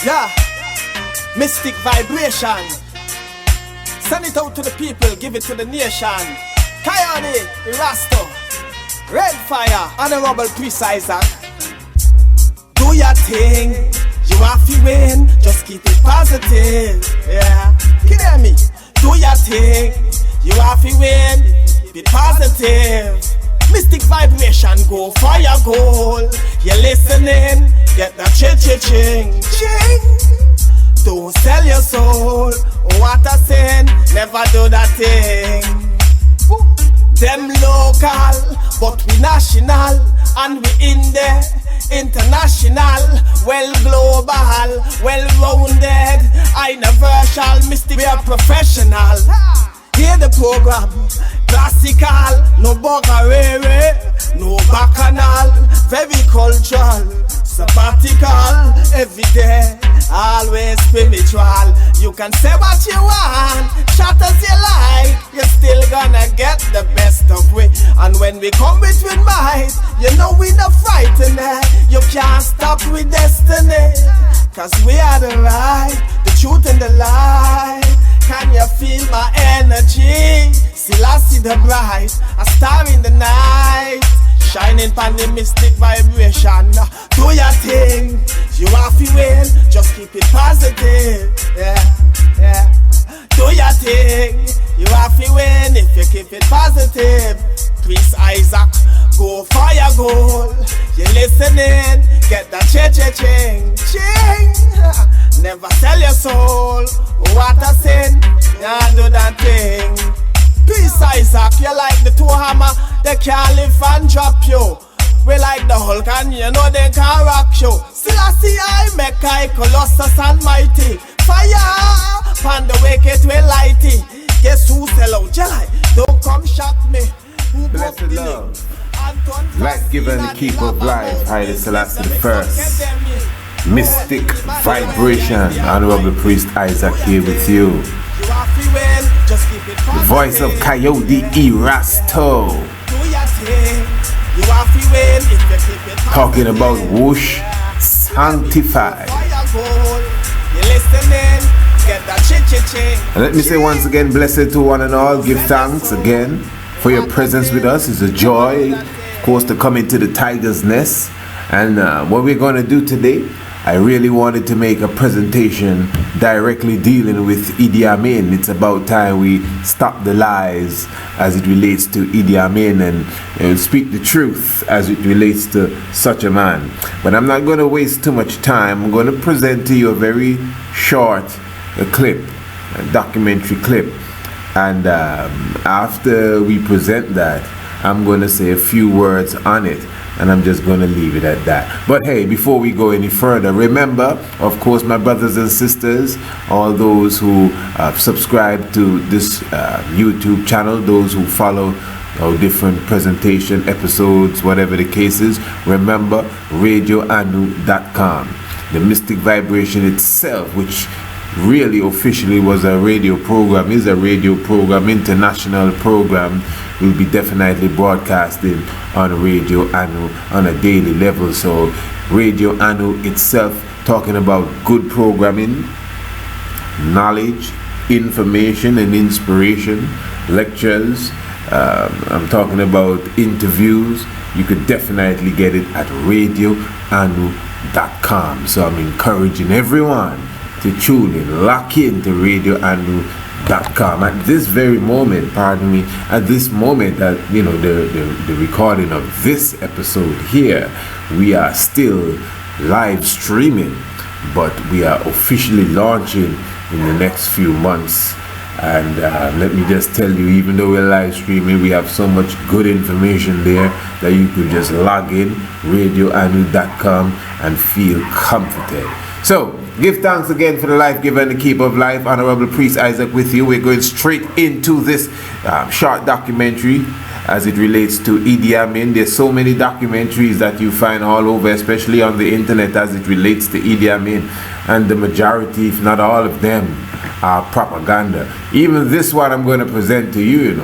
Yeah, mystic vibration. Send it out to the people, give it to the nation. Coyote, Erasto, Red Fire, Hon.Priest Isaac. Do your thing, you have to win, just keep it positive. Yeah, can you hear me? Do your thing, you have to win, be positive. Mystic vibration, go for your goal. You're listening, get that ching. Don't sell your soul, what a sin, never do that thing. Them local, but we national, and we in there, international, well global, well rounded, universal, mystic, we are professional. Hear the program, classical, no bogarere, no bacchanal, very cultural, sabbatical, every day, always spiritual. You can say what you want, shout as you like, you're still gonna get the best of we. And when we come between might, you know we not frightened. You can't stop with destiny, cause we are the right, the truth and the light. Can you feel my energy? Still I see the bright, a star in the night, shining pan the mystic vibration. Do your thing, you have to win, just keep it positive. Yeah. Do your thing, you have to win if you keep it positive. Priest Isaac, go for your goal. You listening, get that ching. Never sell your soul, what a sin, yeah, do that thing. Priest Isaac, you like the two hammer, they can't lift and drop you. We like the Hulk and you know they can't rock you. Still I see I make I Colossus and mighty. Fire, pan the wicked we lighty. Guess who sell out July? Don't come shock me. Who blessed love, life giver and the keeper of life, Haile Selassie the First. Mystic vibration, Hon.Priest Isaac here with you. The voice of Coyote Erasto. Talking about whoosh sanctified. And let me say once again, blessed to one and all. Give thanks again for your presence with us. It's a joy, of course, to come into the Tiger's Nest. And what we're going to do today, I really wanted to make a presentation directly dealing with Idi Amin. It's about time we stop the lies as it relates to Idi Amin and speak the truth as it relates to such a man. But I'm not going to waste too much time. I'm going to present to you a very short clip, a documentary clip. And after we present that, I'm going to say a few words on it. And I'm just going to leave it at that. But hey, before we go any further, remember, of course, my brothers and sisters, all those who subscribe to this YouTube channel, those who follow our different presentation episodes, whatever the case is, remember radioanu.com. The Mystic Vibration itself, which really officially was a radio program, is a radio program, international program, will be definitely broadcasting on Radio Anu on a daily level. So Radio Anu itself talking about good programming, knowledge, information and inspiration, lectures, I'm talking about interviews. You could definitely get it at radioanu.com. So I'm encouraging everyone to tune in, lock in to radioanu.com at this very moment, at this moment that the recording of this episode here, we are still live streaming, but we are officially launching in the next few months. And let me just tell you, even though we're live streaming, we have so much good information there that you could just log in radioanu.com and feel comforted. So give thanks again for the life giver and the keeper of life, Hon.Priest Isaac with you. We're going straight into this short documentary as it relates to Idi Amin. There's so many documentaries that you find all over, especially on the internet, as it relates to Idi Amin, and the majority, if not all of them, are propaganda. Even this one I'm going to present to you,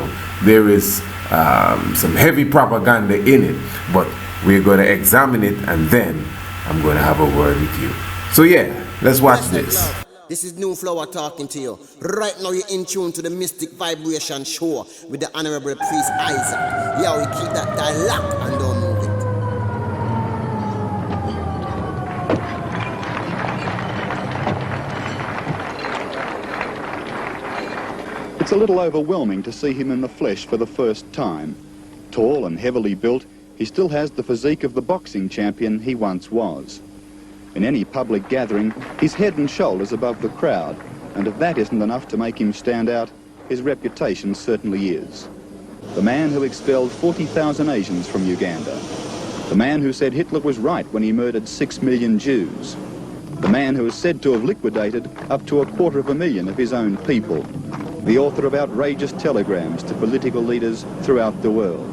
there is some heavy propaganda in it, but we're going to examine it and then I'm going to have a word with you. So yeah, let's watch this. This is New Flower talking to you. Right now you're in tune to the Mystic Vibration Show with the Hon.Priest Isaac. Yeah, we keep that dial locked and don't move it. It's a little overwhelming to see him in the flesh for the first time. Tall and heavily built, he still has the physique of the boxing champion he once was. In any public gathering, he's head and shoulders above the crowd, and if that isn't enough to make him stand out, his reputation certainly is. The man who expelled 40,000 Asians from Uganda. The man who said Hitler was right when he murdered 6 million Jews. The man who is said to have liquidated up to 250,000 of his own people. The author of outrageous telegrams to political leaders throughout the world.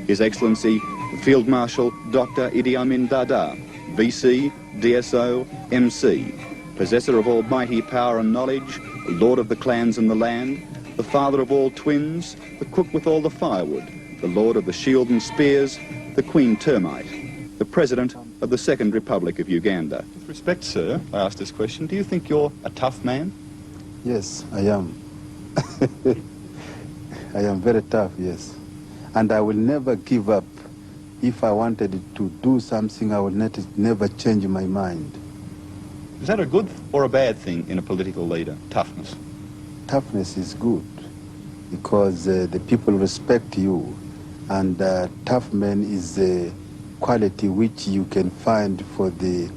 His Excellency, Field Marshal Dr. Idi Amin Dada, VC, DSO, MC, possessor of almighty power and knowledge, lord of the clans and the land, the father of all twins, the cook with all the firewood, the lord of the shield and spears, the queen termite, the president of the Second Republic of Uganda. With respect, sir, I asked this question, do you think you're a tough man? Yes, I am. I am very tough, yes. And I will never give up. If I wanted to do something, I will never change my mind. Is that a good or a bad thing in a political leader, toughness? Toughness is good because the people respect you, and tough man is a quality which you can find for the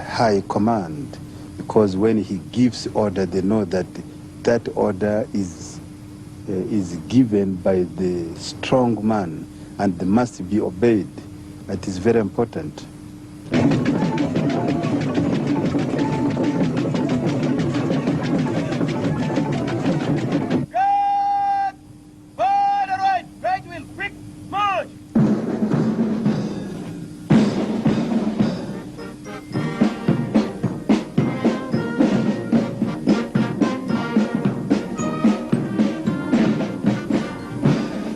high command, because when he gives order, they know that that order is given by the strong man and must be obeyed. That is very important.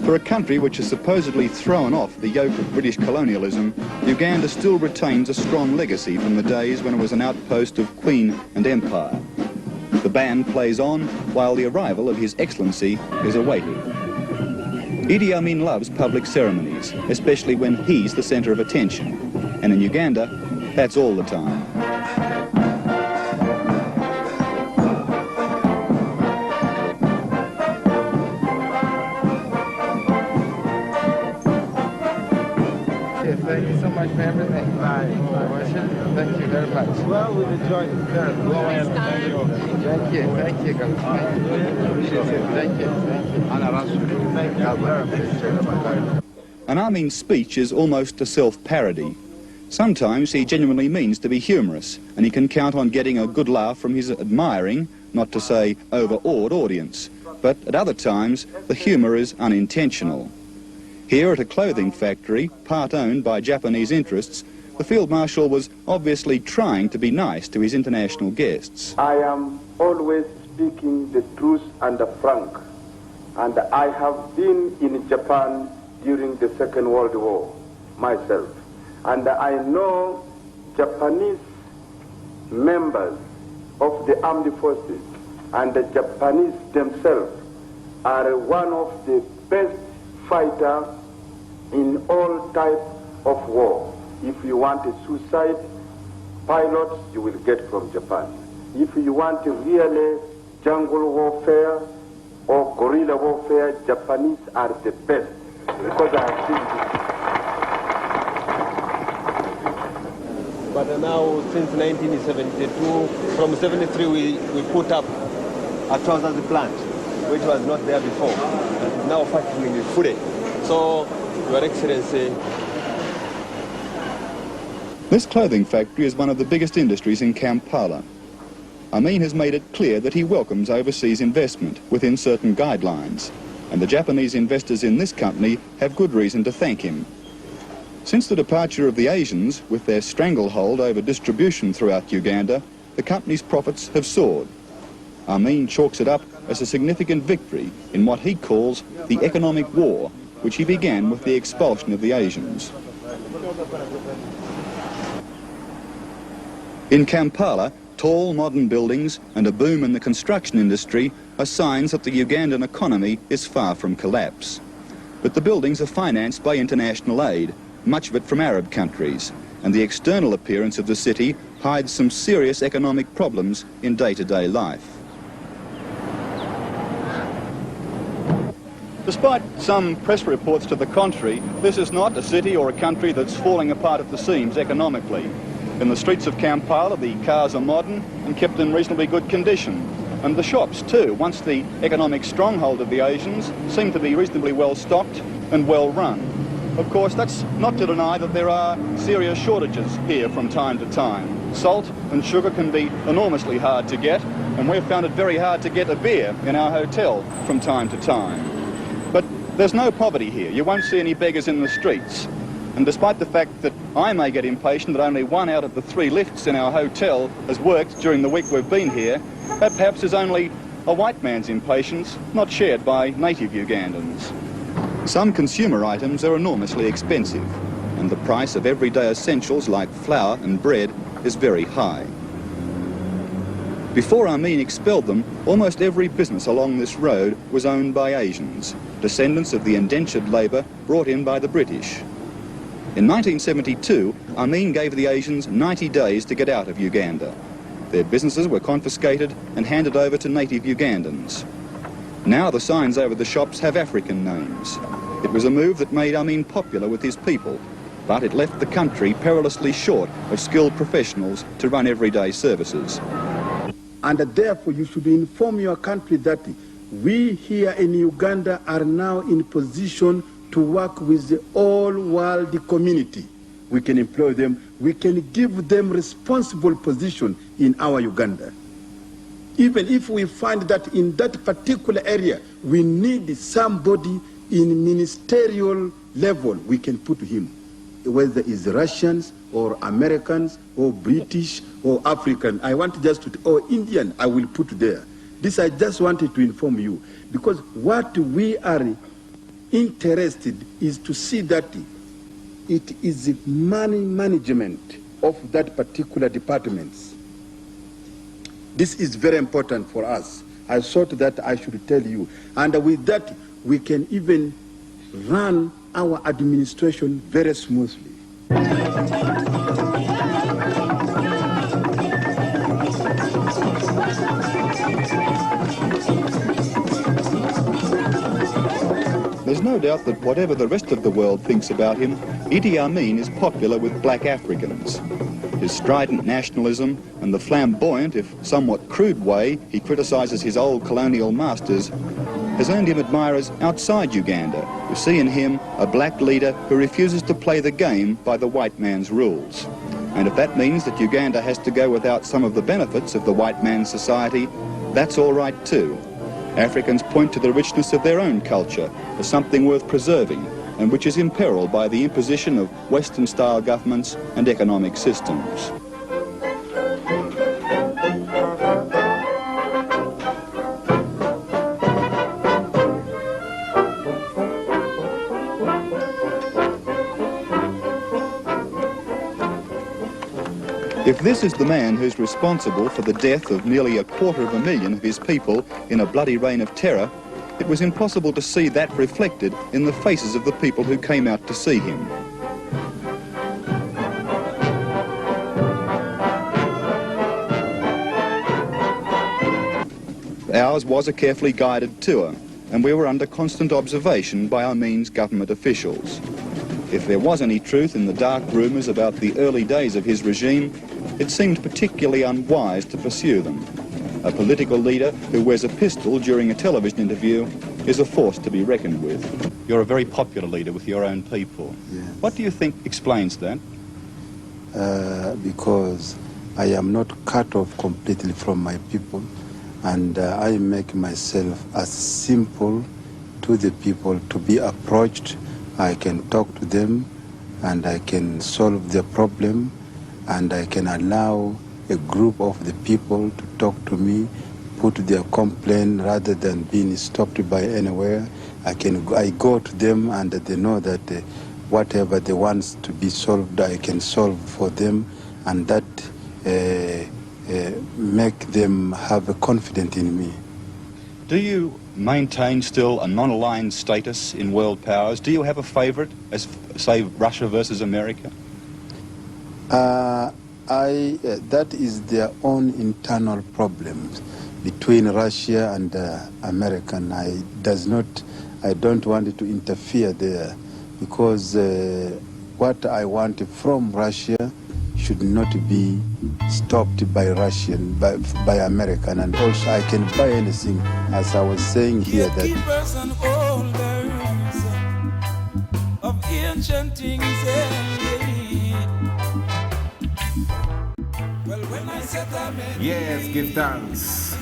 For a country which has supposedly thrown off the yoke of British colonialism, Uganda still retains a strong legacy from the days when it was an outpost of Queen and Empire. The band plays on while the arrival of His Excellency is awaited. Idi Amin loves public ceremonies, especially when he's the centre of attention. And in Uganda, that's all the time. Thank you so much for everything. Thank you very much. Well, we enjoyed it. Thank you. Thank you. Thank you. An Amin's speech is almost a self-parody. Sometimes he genuinely means to be humorous, and he can count on getting a good laugh from his admiring, not to say overawed audience. But at other times, the humour is unintentional. Here at a clothing factory, part owned by Japanese interests, the Field Marshal was obviously trying to be nice to his international guests. I am always speaking the truth and the frank, and I have been in Japan during the Second World War myself, and I know Japanese members of the armed forces and the Japanese themselves are one of the best fighters in all types of war. If you want a suicide pilot, you will get from Japan. If you want a really jungle warfare or guerrilla warfare, Japanese are the best, because I have seen this. But now, since 1972, from 73 we put up a trousers plant, which was not there before. And is now factoring fully. So, Your Excellency. This clothing factory is one of the biggest industries in Kampala. Amin has made it clear that he welcomes overseas investment within certain guidelines, and the Japanese investors in this company have good reason to thank him. Since the departure of the Asians, with their stranglehold over distribution throughout Uganda, the company's profits have soared. Amin chalks it up as a significant victory in what he calls the economic war, which he began with the expulsion of the Asians. In Kampala, tall modern buildings and a boom in the construction industry are signs that the Ugandan economy is far from collapse. But the buildings are financed by international aid, much of it from Arab countries, and the external appearance of the city hides some serious economic problems in day-to-day life. Despite some press reports to the contrary, this is not a city or a country that's falling apart at the seams economically. In the streets of Kampala, the cars are modern and kept in reasonably good condition. And the shops too, once the economic stronghold of the Asians, seem to be reasonably well stocked and well run. Of course, that's not to deny that there are serious shortages here from time to time. Salt and sugar can be enormously hard to get, and we've found it very hard to get a beer in our hotel from time to time. But there's no poverty here. You won't see any beggars in the streets. And despite the fact that I may get impatient that only 1 out of the 3 lifts in our hotel has worked during the week we've been here, that perhaps is only a white man's impatience, not shared by native Ugandans. Some consumer items are enormously expensive, and the price of everyday essentials like flour and bread is very high. Before Amin expelled them, almost every business along this road was owned by Asians, descendants of the indentured labour brought in by the British. In 1972, Amin gave the Asians 90 days to get out of Uganda. Their businesses were confiscated and handed over to native Ugandans. Now the signs over the shops have African names. It was a move that made Amin popular with his people, but it left the country perilously short of skilled professionals to run everyday services. And therefore you should inform your country that we here in Uganda are now in position to work with the all-world community. We can employ them, we can give them responsible position in our Uganda. Even if we find that in that particular area we need somebody in ministerial level, we can put him, whether it's Russians or Americans or British or African, or Indian, I will put there. This I just wanted to inform you, because what we are interested is to see that it is the money management of that particular departments. This is very important for us. I thought that I should tell you. And with that, we can even run our administration very smoothly. There's no doubt that whatever the rest of the world thinks about him, Idi Amin is popular with black Africans. His strident nationalism and the flamboyant, if somewhat crude way he criticises his old colonial masters has earned him admirers outside Uganda, who see in him a black leader who refuses to play the game by the white man's rules. And if that means that Uganda has to go without some of the benefits of the white man's society, that's all right too. Africans point to the richness of their own culture as something worth preserving, and which is imperiled by the imposition of Western-style governments and economic systems. If this is the man who's responsible for the death of nearly 250,000 of his people in a bloody reign of terror, it was impossible to see that reflected in the faces of the people who came out to see him. Ours was a carefully guided tour, and we were under constant observation by Amin's government officials. If there was any truth in the dark rumours about the early days of his regime, it seemed particularly unwise to pursue them. A political leader who wears a pistol during a television interview is a force to be reckoned with. You're a very popular leader with your own people. Yes. What do you think explains that? Because I am not cut off completely from my people, and I make myself as simple to the people to be approached. I can talk to them, and I can solve their problem, and I can allow a group of the people to talk to me, put their complaint rather than being stopped by anywhere. I go to them, and they know that whatever they want to be solved, I can solve for them, and that make them have a confidence in me. Do you maintain still a non-aligned status in world powers? Do you have a favorite, as say Russia versus America? That is their own internal problems between Russia and American. I don't want to interfere there, because what I want from Russia should not be stopped by by American, and also I can buy anything, as I was saying here, that of ancient things. Well, when I set up, Yes, give thanks.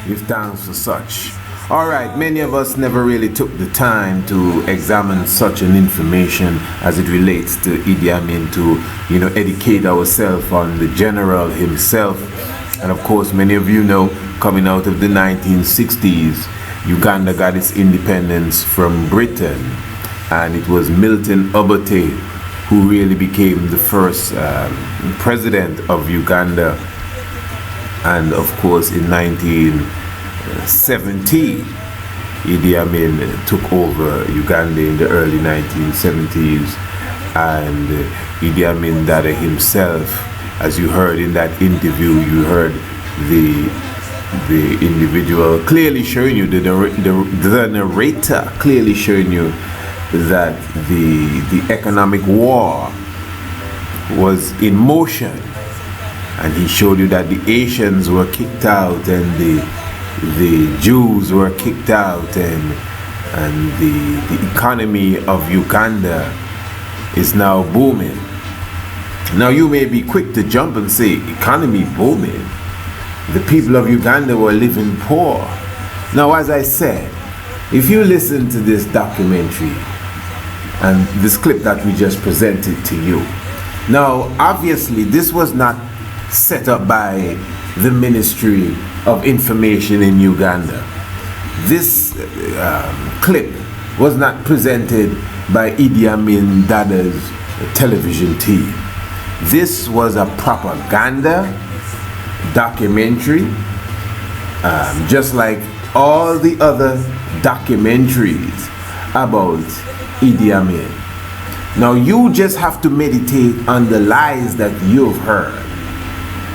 Give thanks for such. Alright, many of us never really took the time to examine such an information as it relates to Idi Amin, to, educate ourselves on the general himself. And of course, many of you know, coming out of the 1960s, Uganda got its independence from Britain. And it was Milton Obote who really became the first president of Uganda. And of course, in 1970, Idi Amin took over Uganda in the early 1970s, and Idi Amin Dada himself, as you heard in that interview, you heard the individual clearly showing you, the narrator clearly showing you that the economic war was in motion. And he showed you that the Asians were kicked out, and the Jews were kicked out, and the economy of Uganda is now booming. Now you may be quick to jump and say, economy booming? The people of Uganda were living poor. Now, as I said, if you listen to this documentary and this clip that we just presented to you, now obviously this was not set up by the Ministry of Information in Uganda. This clip was not presented by Idi Amin Dada's television team. This was a propaganda documentary, just like all the other documentaries about Idi Amin. Now you just have to meditate on the lies that you've heard.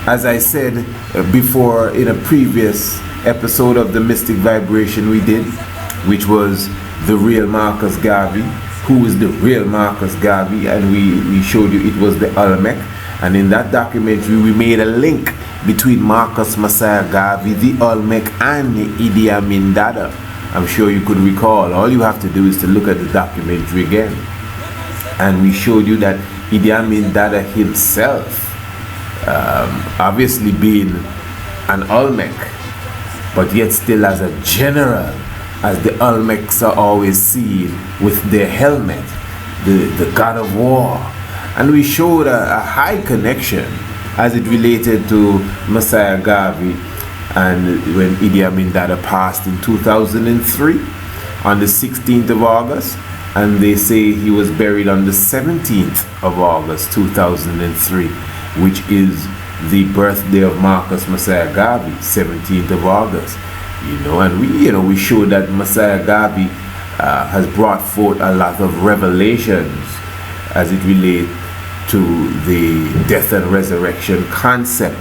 As I said before in a previous episode of the Mystic Vibration we did, which was the real Marcus Garvey. Who is the real Marcus Garvey? And we showed you it was the Olmec. And in that documentary we made a link between Marcus Messiah Garvey, the Olmec, and Idi Amin Dada. I'm sure you could recall. All you have to do is to look at the documentary again. And we showed you that Idi Amin Dada himself, obviously being an Olmec, but yet still as a general, as the Olmecs are always seen with their helmet, the god of war. And we showed a high connection as it related to Messiah Garvey, and when Idi Amin Dada passed in 2003 on the 16th of August, and they say he was buried on the 17th of August 2003, which is the birthday of Marcus Messiah Garvey, 17th of August. And we showed that Messiah Garvey has brought forth a lot of revelations as it relates to the death and resurrection concept.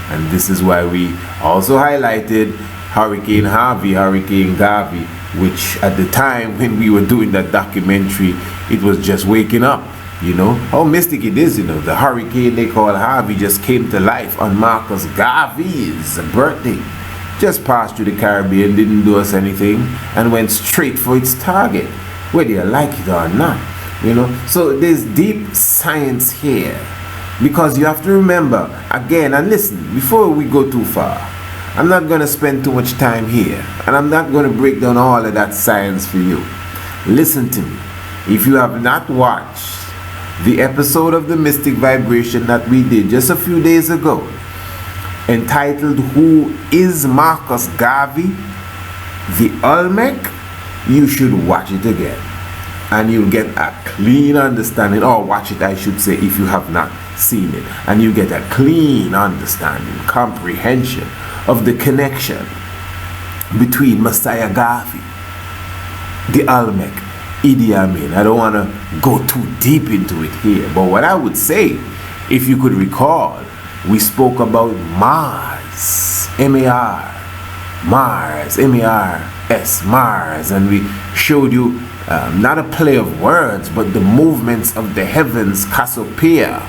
And this is why we also highlighted Hurricane Harvey, Hurricane Garvey, which at the time when we were doing that documentary, it was just waking up. How mystic it is. The hurricane they call Harvey just came to life on Marcus Garvey's birthday. Just passed through the Caribbean, didn't do us anything, and went straight for its target, whether you like it or not. So there's deep science here, because you have to remember again, and listen, before we go too far, I'm not going to spend too much time here, and I'm not going to break down all of that science for you. Listen to me. If you have not watched the episode of the Mystic Vibration that we did just a few days ago, entitled Who is Marcus Garvey, the Olmec, you should watch it again, and you'll get a clean understanding, or watch it, I should say, if you have not. seen it, and you get a clean understanding, comprehension of the connection between Messiah Garvey, the Olmec, Idi Amin. I don't want to go too deep into it here, but what I would say, if you could recall, we spoke about Mars, M-A-R, Mars, M-A-R-S, Mars, and we showed you not a play of words, but the movements of the heavens. Cassiopeia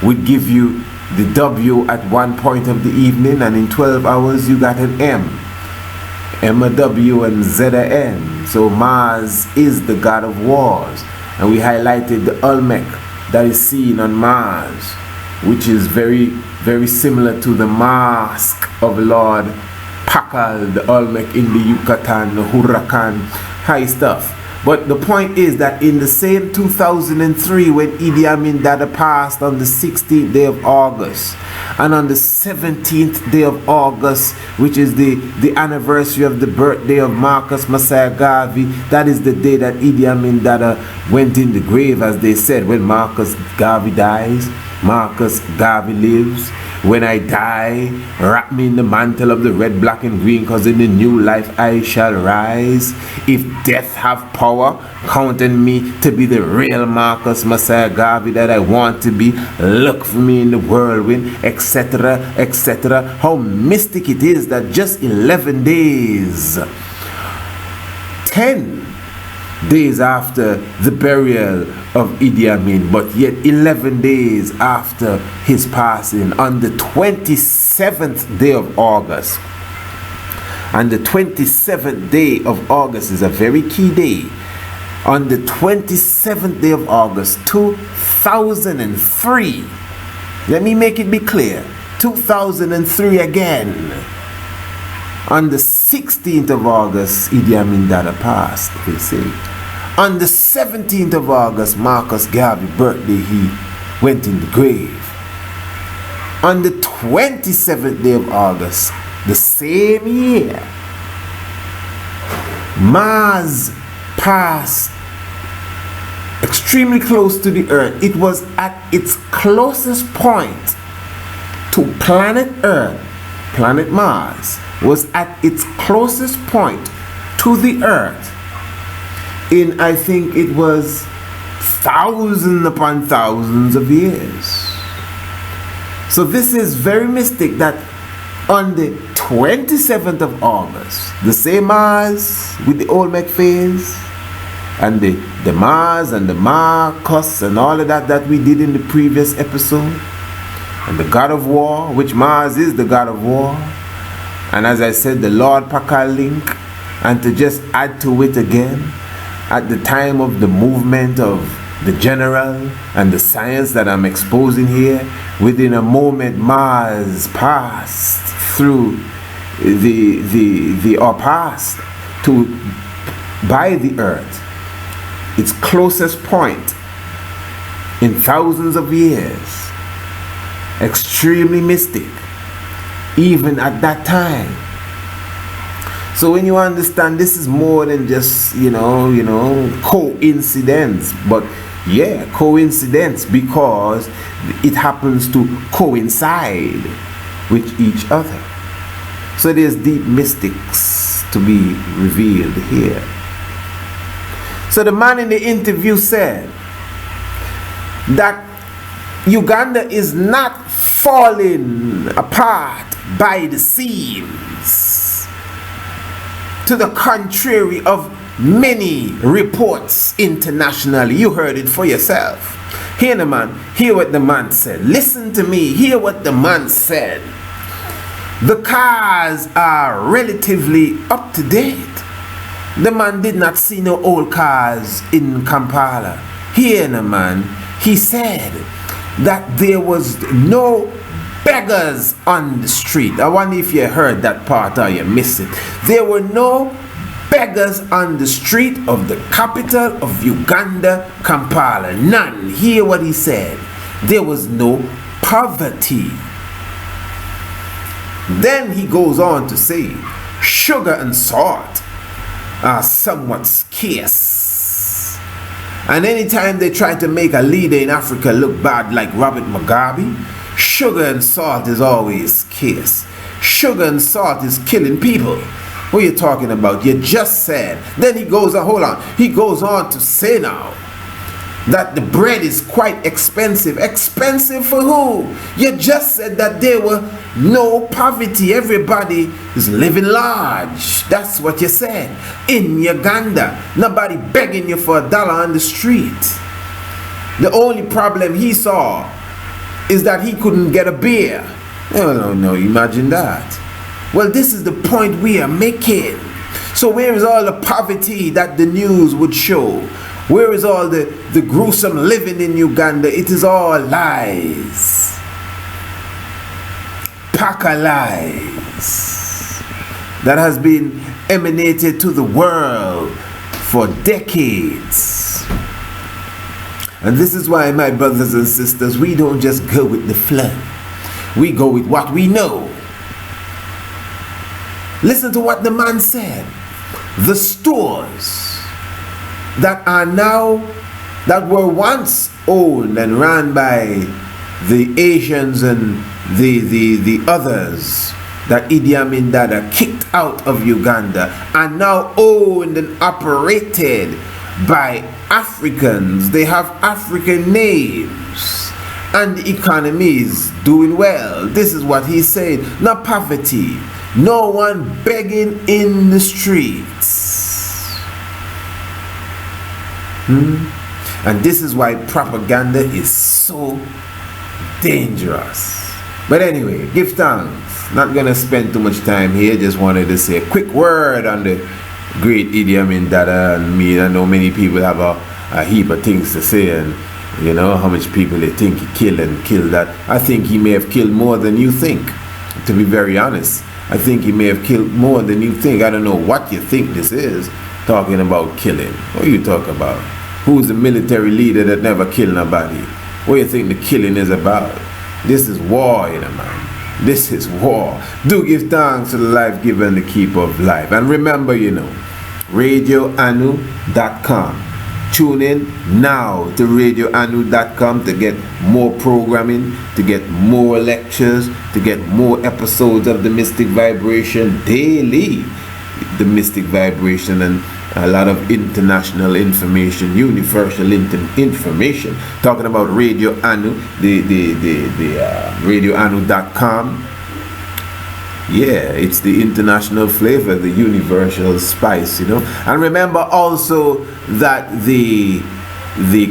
would give you the W at one point of the evening, and in 12 hours you got an M. M a W and Z a N. So Mars is the god of wars, and we highlighted the Olmec that is seen on Mars, which is very, very similar to the mask of Lord Pakal, the Olmec in the Yucatan, the Huracan, high stuff. But the point is that in the same 2003, when Idi Amin Dada passed on the 16th day of August, and on the 17th day of August, which is the anniversary of the birthday of Marcus Messiah Garvey, that is the day that Idi Amin Dada went in the grave, as they said, when Marcus Garvey dies, Marcus Garvey lives. When I die, wrap me in the mantle of the red, black, and green, because in the new life I shall rise. If death have power, count on me to be the real Marcus Messiah Garvey that I want to be. Look for me in the whirlwind, etc., etc. How mystic it is that just 11 days, 10 days after the burial of Idi Amin, but yet 11 days after his passing, on the 27th day of August. And the 27th day of August is a very key day. On the 27th day of August 2003, let me make it be clear, 2003 again, on the 16th of August, Idi Amin Dada passed, they say. On the 17th of August, Marcus Garvey's birthday, he went in the grave. On the 27th day of August, the same year, Mars passed extremely close to the Earth. It was at its closest point to planet Earth. Planet Mars was at its closest point to the Earth in, I think it was thousands upon thousands of years. So this is very mystic that on the 27th of August, the same Mars with the Olmec phase, and the Mars and the Marcus and all of that we did in the previous episode, and the god of war, which Mars is the god of war, and as I said, the Lord Pakal link, and to just add to it again, at the time of the movement of the general and the science that I'm exposing here, within a moment Mars passed through passed by the Earth, its closest point in thousands of years. Extremely mystic, even at that time. So when you understand, this is more than just, coincidence, but yeah, coincidence, because it happens to coincide with each other. So there's deep mystics to be revealed here. So the man in the interview said that Uganda is not falling apart by the seams, to the contrary of many reports internationally. You heard it for yourself. Hear what the man said. Listen to me, hear what the man said. The cars are relatively up to date. The man did not see no old cars in Kampala. Hear the man, he said that there was no beggars on the street. I wonder if you heard that part or you missed it. There were no beggars on the street of the capital of Uganda, Kampala. None. Hear what he said. There was no poverty. Then he goes on to say, sugar and salt are somewhat scarce. And anytime they try to make a leader in Africa look bad like Robert Mugabe, sugar and salt is always scarce. Sugar and salt is killing people. What are you talking about? You just said. Then he goes on, hold on. He goes on to say now that the bread is quite expensive. Expensive for who? You just said that there were no poverty. Everybody is living large. That's what you said. In Uganda, nobody begging you for $1 on the street. The only problem he saw is that he couldn't get a beer. No, imagine that. Well, this is the point we are making. So where is all the poverty that the news would show? Where is all the gruesome living in Uganda? It is all lies. Pack of lies that has been emanated to the world for decades. And this is why, my brothers and sisters, we don't just go with the flow. We go with what we know. Listen to what the man said. The stores that are now, that were once owned and ran by the Asians and the others that Idi Amin Dada kicked out of Uganda, are now owned and operated by Africans. They have African names and the economy is doing well. This is what he's saying. Not poverty. No one begging in the streets. And this is why propaganda is so dangerous. But anyway, give thanks. Not gonna spend too much time here. Just wanted to say a quick word on the great Idi Amin Dada and me. I know many people have a heap of things to say, and you know how much people they think he killed and killed that. I think he may have killed more than you think, to be very honest. I think he may have killed more than you think. I don't know what you think this is, talking about killing. What are you talking about? Who's the military leader that never killed nobody? What do you think the killing is about? This is war, you know, man. This is war. Do give thanks to the life giver and the keeper of life. And remember, you know, radioanu.com. Tune in now to radioanu.com to get more programming, to get more lectures, to get more episodes of the Mystic Vibration daily. The Mystic Vibration and a lot of international information, universal information. Talking about Radio Anu, the radioanu.com. Yeah, it's the international flavor, the universal spice, you know. And remember also that the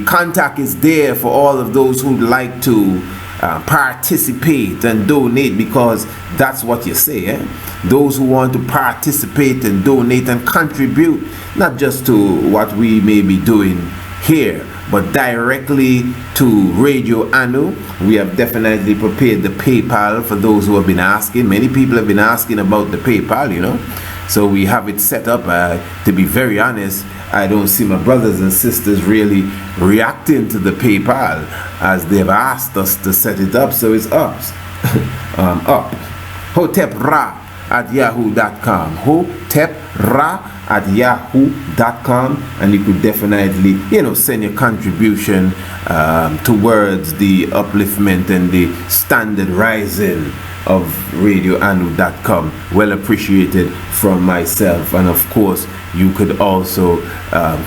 contact is there for all of those who'd like to participate and donate, because that's what you say, eh? Those who want to participate and donate and contribute, not just to what we may be doing here, but directly to Radio Anu. We have definitely prepared the PayPal for those who have been asking. Many people have been asking about the PayPal, you know. So we have it set up. To be very honest, I don't see my brothers and sisters really reacting to the PayPal as they've asked us to set it up. So it's up. Up. HotepRa@yahoo.com. HotepRa@yahoo.com, and you could definitely, you know, send your contribution towards the upliftment and the standard rising of radioanu.com. Well appreciated from myself. And of course, you could also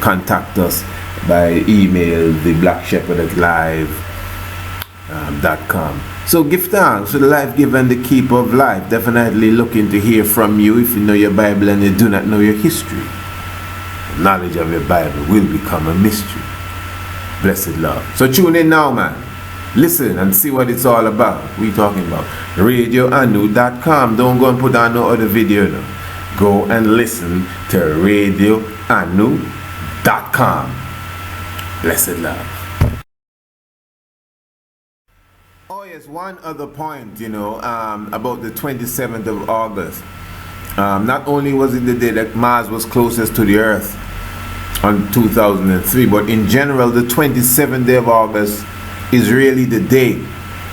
contact us by email, theblackshepherd@live.com. So give thanks to the life giver and the keeper of life. Definitely looking to hear from you. If you know your Bible and you do not know your history, the knowledge of your Bible will become a mystery. Blessed love. So tune in now, man. Listen and see what it's all about. We talking about radioanu.com. Don't go and put on no other video now. Go and listen to radioanu.com. Blessed love. Oh yes, one other point, you know, about the 27th of August. Not only was it the day that Mars was closest to the Earth on 2003, but in general, the 27th day of August is really the day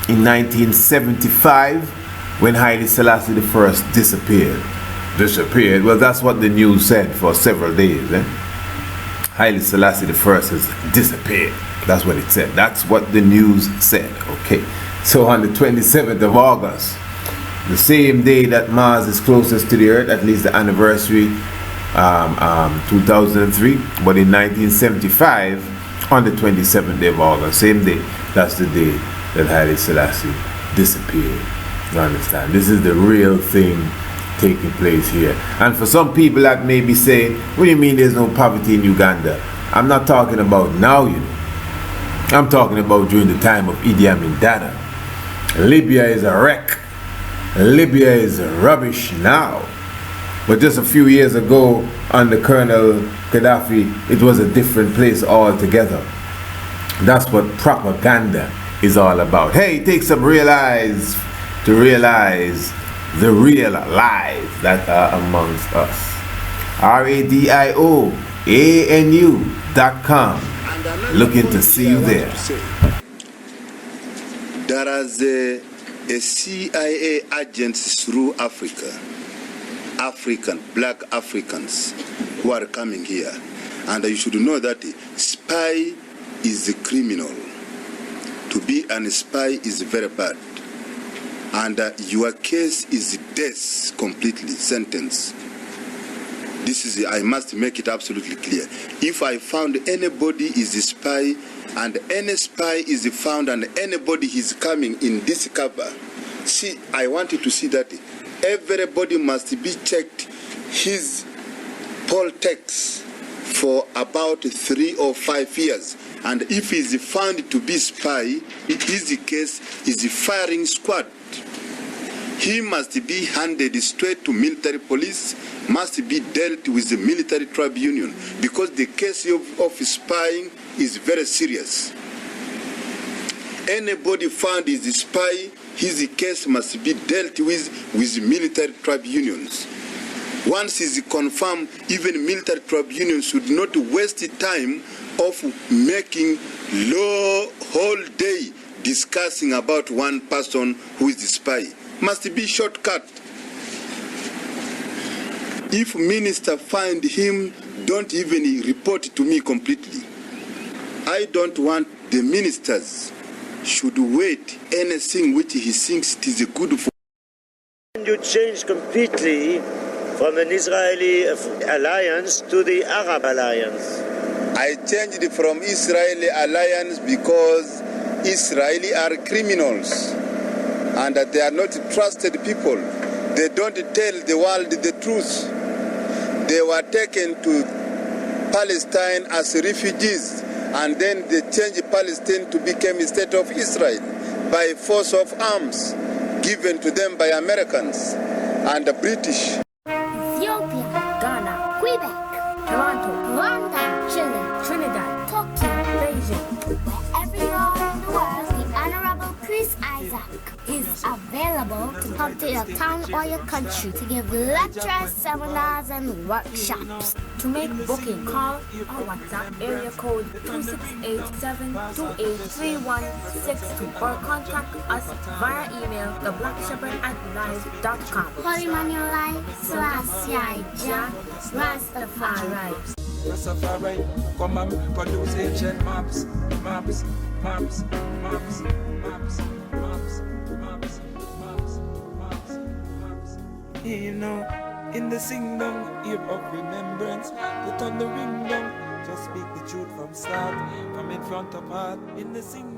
in 1975 when Haile Selassie I disappeared. Well, that's what the news said for several days. Haile Selassie I has disappeared. That's what it said. That's what the news said. Okay. So on the 27th of August, the same day that Mars is closest to the Earth, at least the anniversary, 2003, but in 1975, on the 27th day of August, same day, that's the day that Haile Selassie disappeared. You understand? This is the real thing taking place here. And for some people that may be saying, what do you mean there's no poverty in Uganda? I'm not talking about now, you know. I'm talking about during the time of Idi Amin Dada. Libya is a wreck. Libya is rubbish now. But just a few years ago, under Colonel Gaddafi, it was a different place altogether. That's what propaganda is all about. Hey, it takes some realize to realize the real lies that are amongst us. RadioANU.com. Looking to see you there. There is a CIA agents through Africa, black Africans who are coming here. And you should know that spy is a criminal. To be a spy is very bad. And your case is death, completely, sentence. This is, I must make it absolutely clear. If I found anybody is a spy, and any spy is found, and anybody is coming in this cover, see, I want you to see that everybody must be checked his poll tax for about 3 or 5 years. And if he is found to be spy, his case is a firing squad. He must be handed straight to military police, must be dealt with the military tribunal, because the case of spying is very serious. Anybody found is a spy, his case must be dealt with military tribunals. Once is confirmed, even military tribunals should not waste time of making whole day discussing about one person who is a spy. Must be shortcut. If minister find him, don't even report to me completely. I don't want the ministers should wait anything which he thinks it is good for. You change completely from an Israeli alliance to the Arab alliance. I changed from Israeli alliance because Israeli are criminals. And that they are not trusted people. They don't tell the world the truth. They were taken to Palestine as refugees, and then they changed Palestine to become a state of Israel by force of arms given to them by Americans and the British. Ethiopia, Ghana, Quebec, Toronto, Rwanda, Chile, Trinidad, Tokyo, Beijing. Wherever you are in the world, the Hon.Priest Isaac is available to come to your town or your country to give lectures, seminars, and workshops. To make booking, call or WhatsApp area code 268-728-3162 or contact us via email theblackshepherd@live.com. Holy Manuel Selassie Jah Rastafari. Rastafari, come and produce ancient maps. You know, in the sing-dong, year of remembrance, to turn the ring down, just speak the truth from start, from in front of heart, in the sing